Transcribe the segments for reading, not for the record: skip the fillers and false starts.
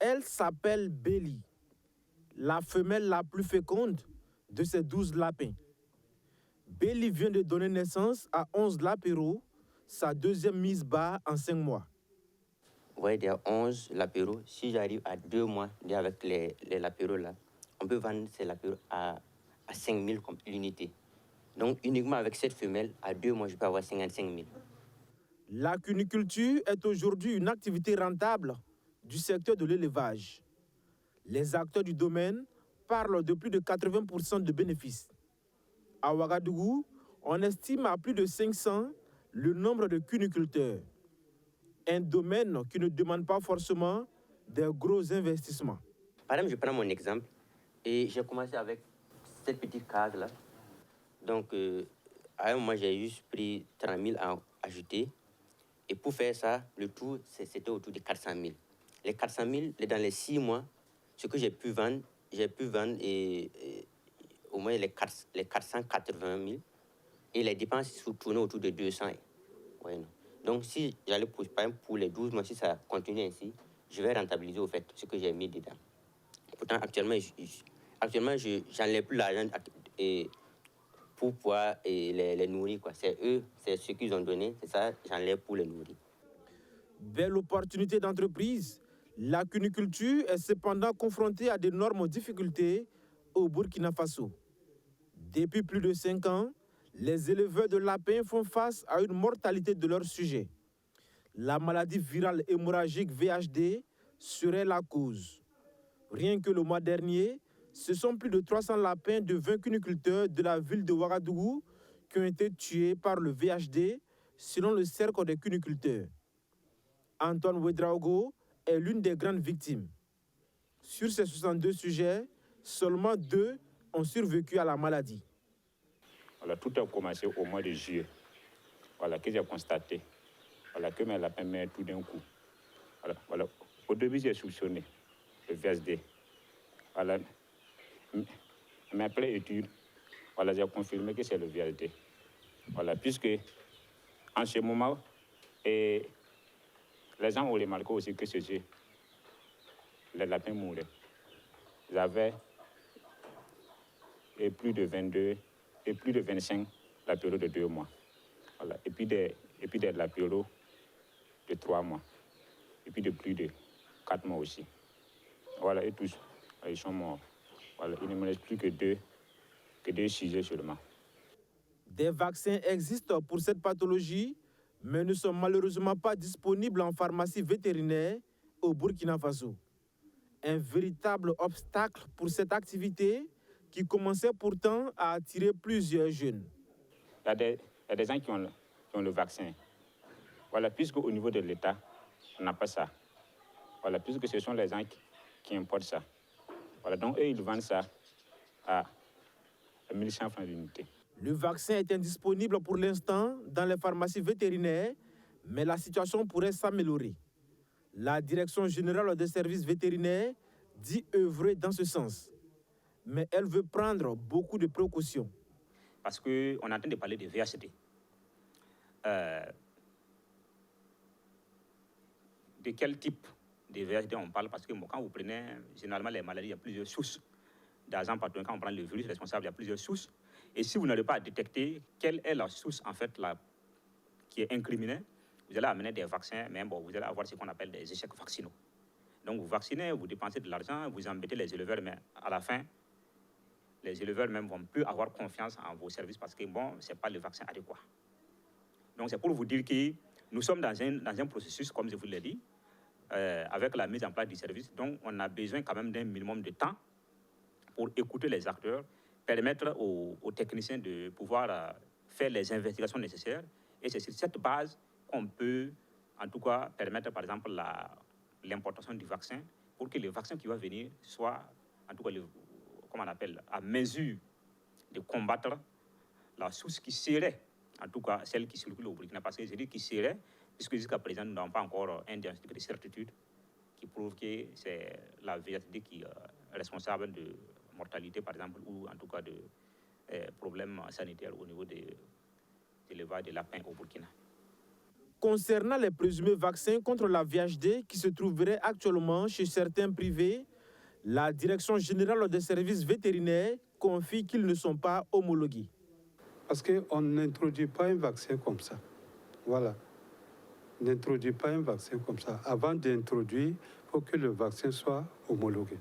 Elle s'appelle Béli, la femelle la plus féconde de ces 12 lapins. Béli vient de donner naissance à 11 lapéros, sa deuxième mise bas en 5 mois. Vous voyez, il y a 11 lapéros. Si j'arrive à 2 mois avec les lapéros là, on peut vendre ces lapéros à 5 000 comme l'unité. Donc, uniquement avec cette femelle, à 2 mois, je peux avoir 55 000. La cuniculture est aujourd'hui une activité rentable du secteur de l'élevage. Les acteurs du domaine parlent de plus de 80% de bénéfices. À Ouagadougou, on estime à plus de 500 le nombre de cuniculteurs. Un domaine qui ne demande pas forcément de gros investissements. Par exemple, je prends mon exemple et j'ai commencé avec cette petite case-là. Donc, à un moment, j'ai juste pris 30 000 à ajouter. Et pour faire ça, le tout, c'était autour de 400 000. Les 400 000, dans les 6 mois, ce que j'ai pu vendre et au moins les 480 000. Et les dépenses tournaient autour de 200. Ouais, non. Donc, si j'allais pour les 12 mois, si ça continue ainsi, je vais rentabiliser au fait ce que j'ai mis dedans. Pourtant, actuellement, j'enlève plus l'argent pour pouvoir les nourrir, quoi. C'est eux, c'est ce qu'ils ont donné, c'est ça, j'enlève pour les nourrir. Belle opportunité d'entreprise, la cuniculture est cependant confrontée à d'énormes difficultés au Burkina Faso. Depuis plus de 5 ans, les éleveurs de lapins font face à une mortalité de leurs sujets. La maladie virale hémorragique VHD serait la cause. Rien que le mois dernier, ce sont plus de 300 lapins de 20 cuniculteurs de la ville de Ouagadougou qui ont été tués par le VHD, selon le cercle des cuniculteurs. Antoine Ouedraogo est l'une des grandes victimes. Sur ces 62 sujets, seulement 2 ont survécu à la maladie. Voilà, tout a commencé au mois de juillet. Voilà, que j'ai constaté. Voilà, que mes lapins meurent tout d'un coup. Voilà. Au début, j'ai soupçonné le VSD. Voilà. Mais après étude, voilà, j'ai confirmé que c'est le VSD. Voilà, puisque en ce moment, les gens ont remarqué aussi que les lapins mouraient. Ils avaient plus de 22 et plus de 25 lapéros de 2 mois. Voilà. Et puis des lapéros de 3 mois. Et puis de plus de 4 mois aussi. Voilà, et tous, ils sont morts. Voilà, il ne me reste plus que deux sujets seulement. Des vaccins existent pour cette pathologie, mais ne sont malheureusement pas disponibles en pharmacie vétérinaire au Burkina Faso. Un véritable obstacle pour cette activité qui commençait pourtant à attirer plusieurs jeunes. Il y a des gens qui ont le vaccin. Voilà, puisque au niveau de l'État, on n'a pas ça. Voilà, puisque ce sont les gens qui importent ça. Voilà, donc eux, ils vendent ça à 1100 francs d'unité. Le vaccin est indisponible pour l'instant dans les pharmacies vétérinaires, mais la situation pourrait s'améliorer. La Direction générale des services vétérinaires dit œuvrer dans ce sens. Mais elle veut prendre beaucoup de précautions. Parce qu'on est en train de parler de VHD. De quel type de VHD on parle? Parce que quand vous prenez généralement les maladies, il y a plusieurs sources d'agents pathogènes. Quand on prend le virus responsable, il y a plusieurs sources. Et si vous n'allez pas détecter quelle est la source en fait qui est incriminée, vous allez amener des vaccins, mais bon, vous allez avoir ce qu'on appelle des échecs vaccinaux. Donc vous vaccinez, vous dépensez de l'argent, vous embêtez les éleveurs, mais à la fin, les éleveurs même vont plus avoir confiance en vos services parce que bon, ce n'est pas le vaccin adéquat. Donc c'est pour vous dire que nous sommes dans un processus, comme je vous l'ai dit, avec la mise en place du service. Donc on a besoin quand même d'un minimum de temps pour écouter les acteurs, permettre aux techniciens de pouvoir faire les investigations nécessaires. Et c'est sur cette base qu'on peut, en tout cas, permettre, par exemple, l'importation du vaccin pour que le vaccin qui va venir soit, en tout cas, comment on appelle, à mesure de combattre la source qui serait, en tout cas, celle qui circule au Burkina. Parce que je dis qui serait, puisque jusqu'à présent, nous n'avons pas encore un diagnostic de certitude qui prouve que c'est la VHD qui est responsable de mortalité, par exemple, ou en tout cas de problèmes sanitaires au niveau de l'élevage des lapins au Burkina. Concernant les présumés vaccins contre la VHD qui se trouveraient actuellement chez certains privés, la Direction générale des services vétérinaires confie qu'ils ne sont pas homologués. Parce qu'on n'introduit pas un vaccin comme ça. Voilà. On n'introduit pas un vaccin comme ça. Avant d'introduire, il faut que le vaccin soit homologué.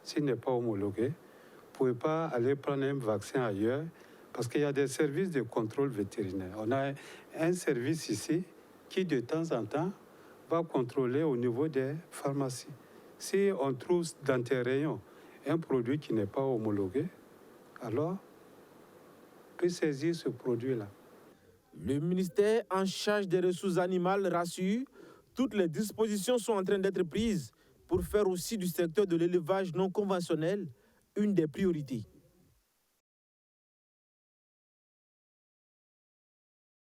S'il n'est pas homologué, vous ne pouvez pas aller prendre un vaccin ailleurs parce qu'il y a des services de contrôle vétérinaire. On a un service ici qui, de temps en temps, va contrôler au niveau des pharmacies. Si on trouve dans tes rayons un produit qui n'est pas homologué, alors on peut saisir ce produit-là. Le ministère en charge des ressources animales rassure, toutes les dispositions sont en train d'être prises pour faire aussi du secteur de l'élevage non conventionnel une des priorités.